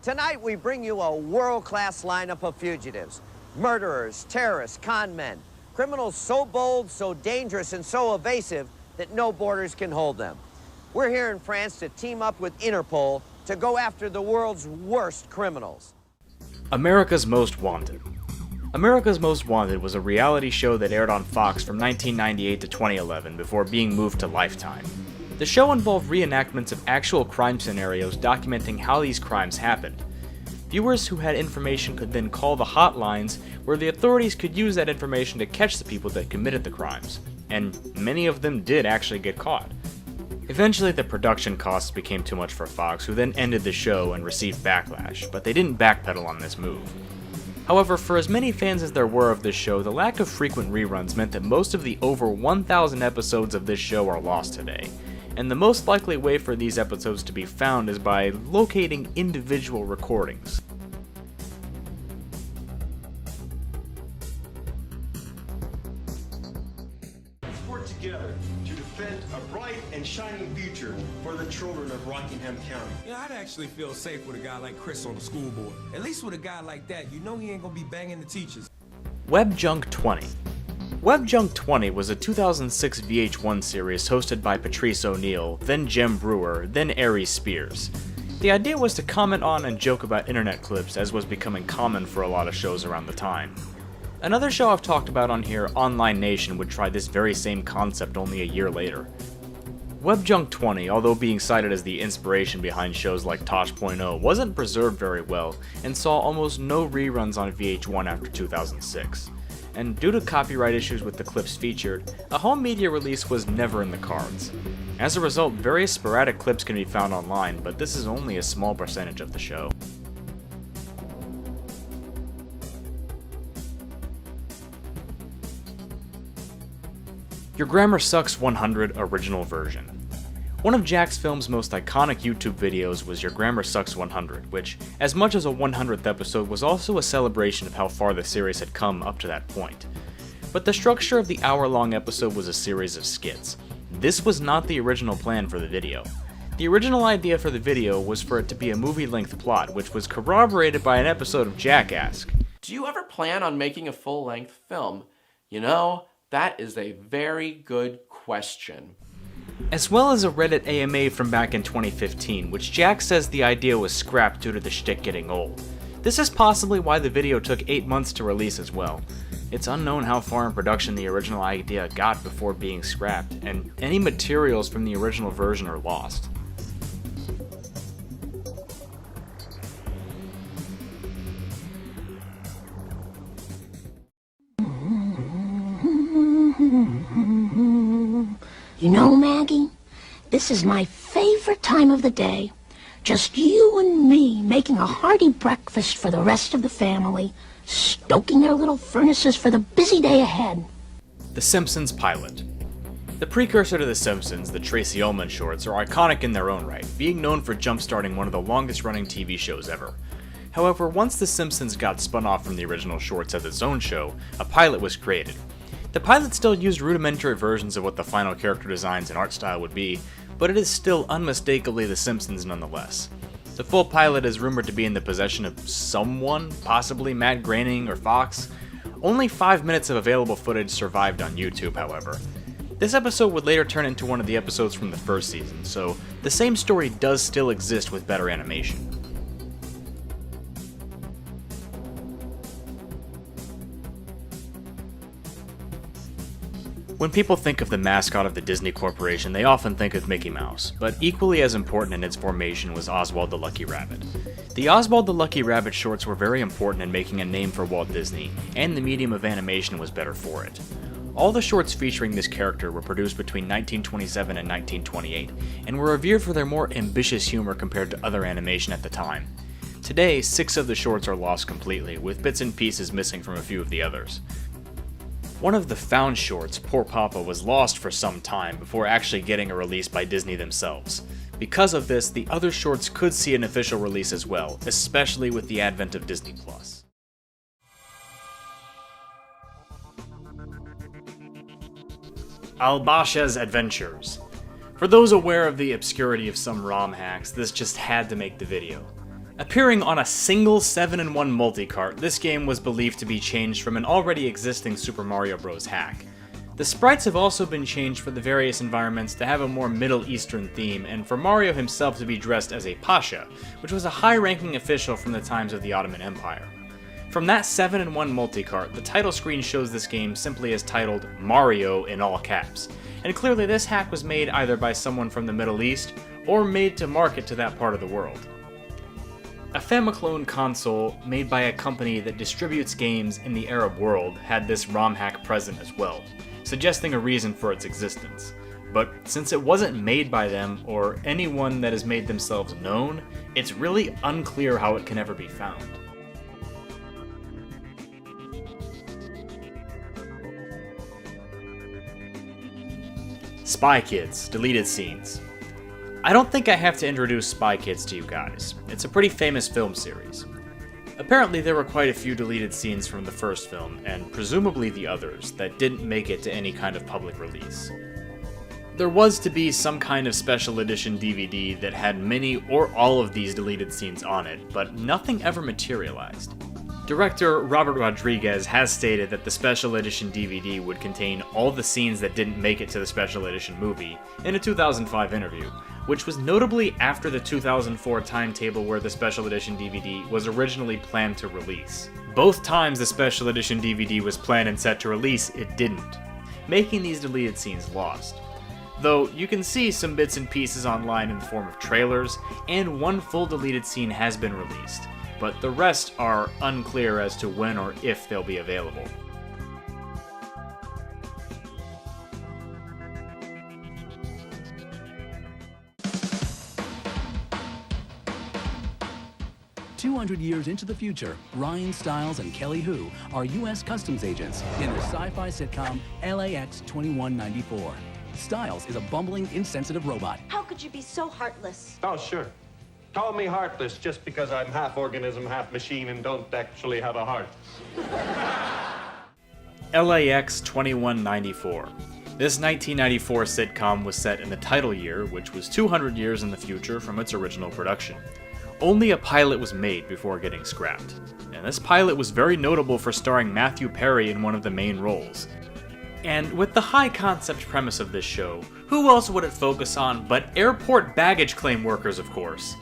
Tonight we bring you a world-class lineup of fugitives. Murderers, terrorists, con men. Criminals so bold, so dangerous, and so evasive that no borders can hold them. We're here in France to team up with Interpol to go after the world's worst criminals. America's Most Wanted. America's Most Wanted was a reality show that aired on Fox from 1998 to 2011 before being moved to Lifetime. The show involved reenactments of actual crime scenarios documenting how these crimes happened. Viewers who had information could then call the hotlines where the authorities could use that information to catch the people that committed the crimes, and many of them did actually get caught. Eventually the production costs became too much for Fox, who then ended the show and received backlash, but they didn't backpedal on this move. However, for as many fans as there were of this show, the lack of frequent reruns meant that most of the over 1,000 episodes of this show are lost today. And the most likely way for these episodes to be found is by locating individual recordings. Work together to defend a bright and shining future for the children of Rockingham County. Yeah, I'd actually feel safe with a guy like Chris on the school board. At least with a guy like that, you know he ain't gonna be banging the teachers. WebJunk 20. WebJunk 20 was a 2006 VH1 series hosted by Patrice O'Neal, then Jem Brewer, then Aries Spears. The idea was to comment on and joke about internet clips, as was becoming common for a lot of shows around the time. Another show I've talked about on here, Online Nation, would try this very same concept only a year later. WebJunk 20, although being cited as the inspiration behind shows like Tosh.0, wasn't preserved very well and saw almost no reruns on VH1 after 2006. And due to copyright issues with the clips featured, a home media release was never in the cards. As a result, various sporadic clips can be found online, but this is only a small percentage of the show. Your Grammar Sucks 100 Original Version. One of Jack's Film's most iconic YouTube videos was Your Grammar Sucks 100, which, as much as a 100th episode, was also a celebration of how far the series had come up to that point. But the structure of the hour-long episode was a series of skits. This was not the original plan for the video. The original idea for the video was for it to be a movie-length plot, which was corroborated by an episode of Jackass. Do you ever plan on making a full-length film? You know, that is a very good question. As well as a Reddit AMA from back in 2015, which Jack says the idea was scrapped due to the shtick getting old. This is possibly why the video took 8 months to release as well. It's unknown how far in production the original idea got before being scrapped, and any materials from the original version are lost. You know, Maggie, this is my favorite time of the day. Just you and me making a hearty breakfast for the rest of the family, stoking their little furnaces for the busy day ahead. The Simpsons pilot. The precursor to The Simpsons, the Tracy Ullman shorts, are iconic in their own right, being known for jump-starting one of the longest-running TV shows ever. However, once The Simpsons got spun off from the original shorts as its own show, a pilot was created. The pilot still used rudimentary versions of what the final character designs and art style would be, but it is still unmistakably The Simpsons nonetheless. The full pilot is rumored to be in the possession of someone, possibly Matt Groening or Fox. Only 5 minutes of available footage survived on YouTube, however. This episode would later turn into one of the episodes from the first season, so the same story does still exist with better animation. When people think of the mascot of the Disney Corporation, they often think of Mickey Mouse, but equally as important in its formation was Oswald the Lucky Rabbit. The Oswald the Lucky Rabbit shorts were very important in making a name for Walt Disney, and the medium of animation was better for it. All the shorts featuring this character were produced between 1927 and 1928, and were revered for their more ambitious humor compared to other animation at the time. Today, 6 of the shorts are lost completely, with bits and pieces missing from a few of the others. One of the found shorts, Poor Papa, was lost for some time before actually getting a release by Disney themselves. Because of this, the other shorts could see an official release as well, especially with the advent of Disney+. Al-Basha's Adventures. For those aware of the obscurity of some ROM hacks, this just had to make the video. Appearing on a single 7-in-1 multi-cart, this game was believed to be changed from an already existing Super Mario Bros. Hack. The sprites have also been changed for the various environments to have a more Middle Eastern theme, and for Mario himself to be dressed as a Pasha, which was a high-ranking official from the times of the Ottoman Empire. From that 7-in-1 multi-cart, the title screen shows this game simply as titled Mario in all caps, and clearly this hack was made either by someone from the Middle East, or made to market to that part of the world. A Famiclone console made by a company that distributes games in the Arab world had this ROM hack present as well, suggesting a reason for its existence. But since it wasn't made by them, or anyone that has made themselves known, it's really unclear how it can ever be found. Spy Kids, deleted scenes. I don't think I have to introduce Spy Kids to you guys. It's a pretty famous film series. Apparently there were quite a few deleted scenes from the first film, and presumably the others, that didn't make it to any kind of public release. There was to be some kind of special edition DVD that had many or all of these deleted scenes on it, but nothing ever materialized. Director Robert Rodriguez has stated that the special edition DVD would contain all the scenes that didn't make it to the special edition movie in a 2005 interview, which was notably after the 2004 timetable where the special edition DVD was originally planned to release. Both times the special edition DVD was planned and set to release, it didn't, making these deleted scenes lost. Though you can see some bits and pieces online in the form of trailers, and one full deleted scene has been released, but the rest are unclear as to when or if they'll be available. "200 years into the future, Ryan Stiles and Kelly Hu are U.S. Customs agents in the sci-fi sitcom LAX 2194. Stiles is a bumbling, insensitive robot. How could you be so heartless? Oh, sure. Call me heartless just because I'm half organism, half machine, and don't actually have a heart. LAX 2194. This 1994 sitcom was set in the title year, which was 200 years in the future from its original production. Only a pilot was made before getting scrapped, and this pilot was very notable for starring Matthew Perry in one of the main roles. And with the high concept premise of this show, who else would it focus on but airport baggage claim workers, of course?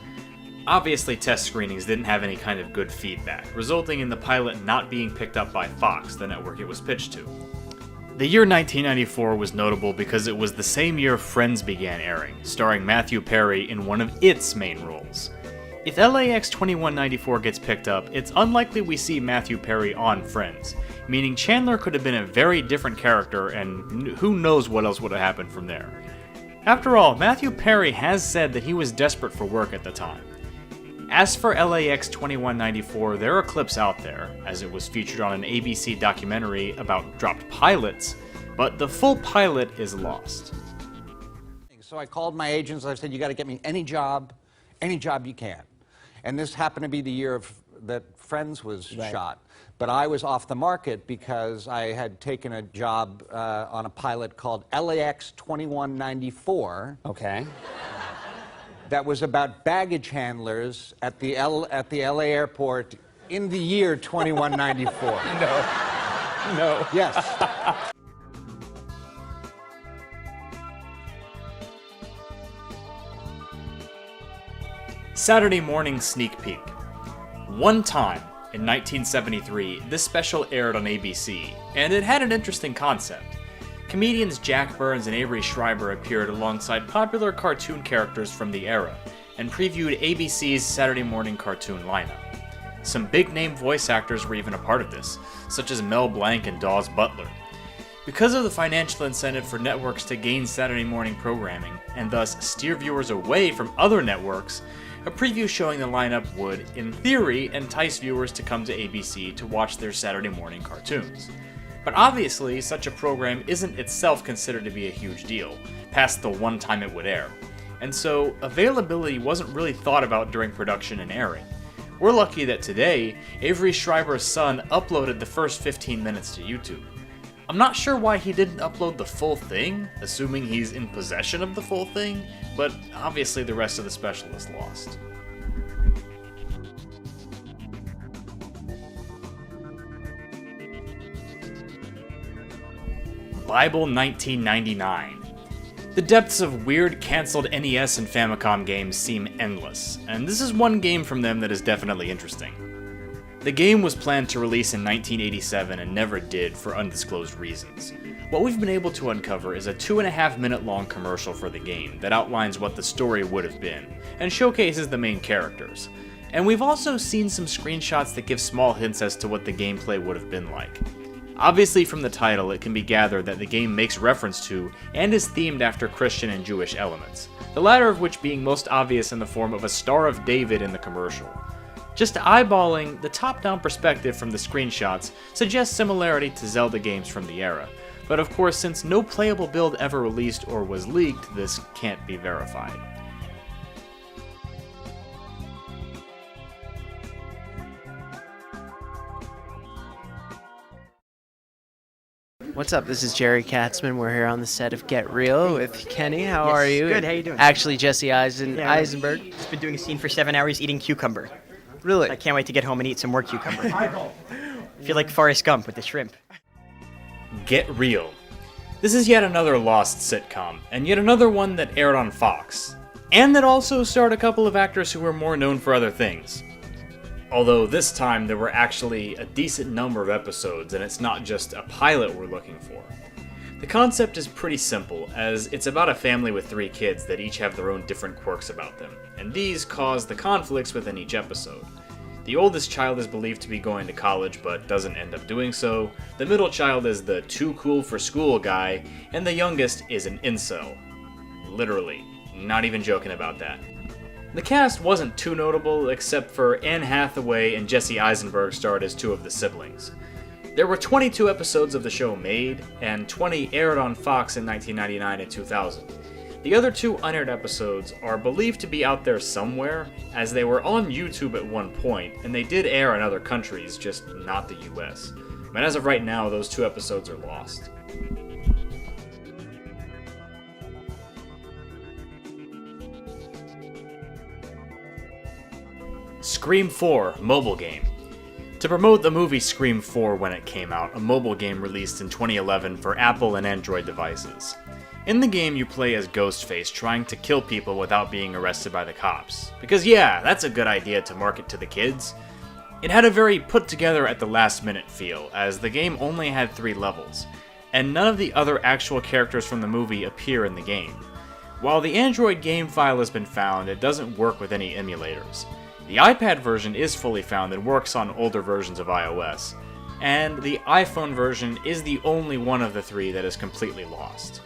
Obviously, test screenings didn't have any kind of good feedback, resulting in the pilot not being picked up by Fox, the network it was pitched to. The year 1994 was notable because it was the same year Friends began airing, starring Matthew Perry in one of its main roles. If LAX 2194 gets picked up, it's unlikely we see Matthew Perry on Friends, meaning Chandler could have been a very different character, and who knows what else would have happened from there. After all, Matthew Perry has said that he was desperate for work at the time. As for LAX 2194, there are clips out there, as it was featured on an ABC documentary about dropped pilots, but the full pilot is lost. So I called my agents, I said, you gotta get me any job you can. And this happened to be the year that Friends was shot. But I was off the market because I had taken a job on a pilot called LAX 2194. Okay. that was about baggage handlers at the LA airport in the year 2194. No. Yes. Saturday morning sneak peek. One time, in 1973, this special aired on ABC, and it had an interesting concept. Comedians Jack Burns and Avery Schreiber appeared alongside popular cartoon characters from the era, and previewed ABC's Saturday morning cartoon lineup. Some big-name voice actors were even a part of this, such as Mel Blanc and Dawes Butler. Because of the financial incentive for networks to gain Saturday morning programming, and thus steer viewers away from other networks, a preview showing the lineup would, in theory, entice viewers to come to ABC to watch their Saturday morning cartoons. But obviously, such a program isn't itself considered to be a huge deal, past the one time it would air, and so availability wasn't really thought about during production and airing. We're lucky that today, Avery Schreiber's son uploaded the first 15 minutes to YouTube. I'm not sure why he didn't upload the full thing, assuming he's in possession of the full thing, but obviously the rest of the special is lost. Bible 1999. The depths of weird cancelled NES and Famicom games seem endless, and this is one game from them that is definitely interesting. The game was planned to release in 1987 and never did for undisclosed reasons. What we've been able to uncover is a 2.5-minute long commercial for the game that outlines what the story would have been, and showcases the main characters. And we've also seen some screenshots that give small hints as to what the gameplay would have been like. Obviously from the title, it can be gathered that the game makes reference to and is themed after Christian and Jewish elements, the latter of which being most obvious in the form of a Star of David in the commercial. Just eyeballing the top-down perspective from the screenshots suggests similarity to Zelda games from the era, but of course since no playable build ever released or was leaked, this can't be verified. What's up? This is Jerry Katzman. We're here on the set of Get Real with Kenny. How are you? Good. How you doing? Actually, Jesse Eisenberg. Just been doing a scene for 7 hours eating cucumber. Really? I can't wait to get home and eat some more cucumber. I feel like Forrest Gump with the shrimp. Get Real. This is yet another lost sitcom, and yet another one that aired on Fox, and that also starred a couple of actors who were more known for other things. Although this time there were actually a decent number of episodes, and it's not just a pilot we're looking for. The concept is pretty simple, as it's about a family with 3 kids that each have their own different quirks about them, and these cause the conflicts within each episode. The oldest child is believed to be going to college but doesn't end up doing so, the middle child is the too cool for school guy, and the youngest is an incel. Literally, not even joking about that. The cast wasn't too notable except for Anne Hathaway and Jesse Eisenberg starred as 2 of the siblings. There were 22 episodes of the show made, and 20 aired on Fox in 1999 and 2000. The other 2 unaired episodes are believed to be out there somewhere, as they were on YouTube at one point, and they did air in other countries, just not the US. But as of right now, those 2 episodes are lost. Scream 4 mobile game. To promote the movie Scream 4 when it came out, a mobile game released in 2011 for Apple and Android devices. In the game, you play as Ghostface trying to kill people without being arrested by the cops. Because yeah, that's a good idea to market to the kids. It had a very put together at the last minute feel, as the game only had 3 levels, and none of the other actual characters from the movie appear in the game. While the Android game file has been found, it doesn't work with any emulators. The iPad version is fully found and works on older versions of iOS, and the iPhone version is the only one of the 3 that is completely lost.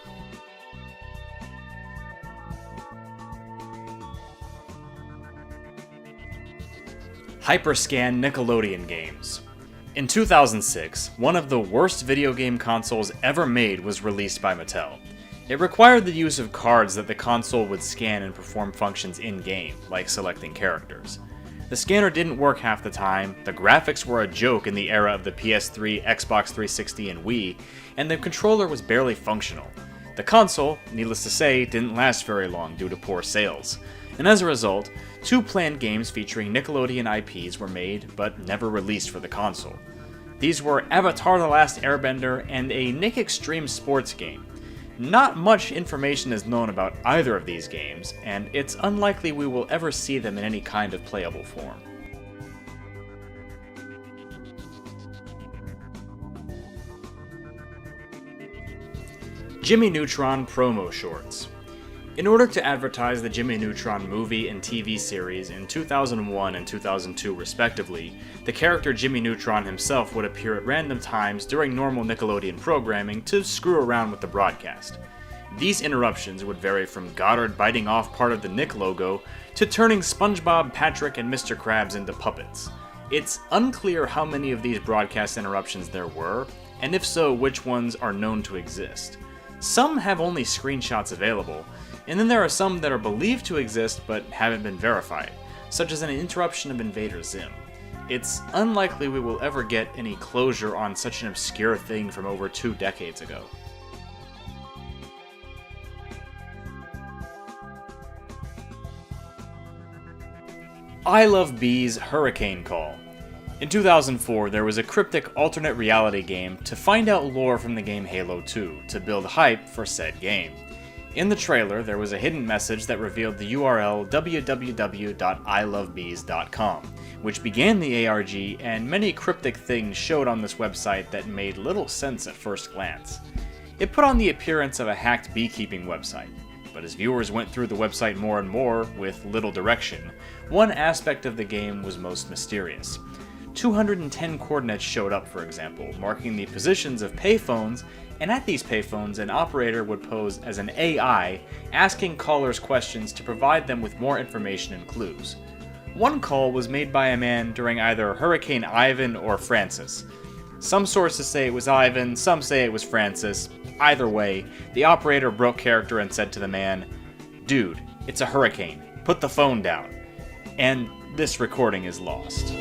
Hyperscan Nickelodeon games. In 2006, one of the worst video game consoles ever made was released by Mattel. It required the use of cards that the console would scan and perform functions in-game, like selecting characters. The scanner didn't work half the time, the graphics were a joke in the era of the PS3, Xbox 360, and Wii, and the controller was barely functional. The console, needless to say, didn't last very long due to poor sales. and as a result, 2 planned games featuring Nickelodeon IPs were made but never released for the console. These were Avatar: The Last Airbender and a Nick Extreme Sports game. Not much information is known about either of these games, and it's unlikely we will ever see them in any kind of playable form. Jimmy Neutron promo shorts. In order to advertise the Jimmy Neutron movie and TV series in 2001 and 2002 respectively, the character Jimmy Neutron himself would appear at random times during normal Nickelodeon programming to screw around with the broadcast. These interruptions would vary from Goddard biting off part of the Nick logo to turning SpongeBob, Patrick, and Mr. Krabs into puppets. It's unclear how many of these broadcast interruptions there were, and if so, which ones are known to exist. Some have only screenshots available, and then there are some that are believed to exist but haven't been verified, such as an interruption of Invader Zim. It's unlikely we will ever get any closure on such an obscure thing from over 2 decades ago. I Love Bees Hurricane Call. In 2004, there was a cryptic alternate reality game to find out lore from the game Halo 2 to build hype for said game. In the trailer, there was a hidden message that revealed the URL www.ilovebees.com, which began the ARG, and many cryptic things showed on this website that made little sense at first glance. It put on the appearance of a hacked beekeeping website, but as viewers went through the website more and more, with little direction, one aspect of the game was most mysterious. 210 coordinates showed up, for example, marking the positions of payphones, and at these payphones an operator would pose as an AI, asking callers questions to provide them with more information and clues. One call was made by a man during either Hurricane Ivan or Francis. Some sources say it was Ivan, some say it was Francis. Either way, the operator broke character and said to the man, "Dude, it's a hurricane. Put the phone down." And this recording is lost.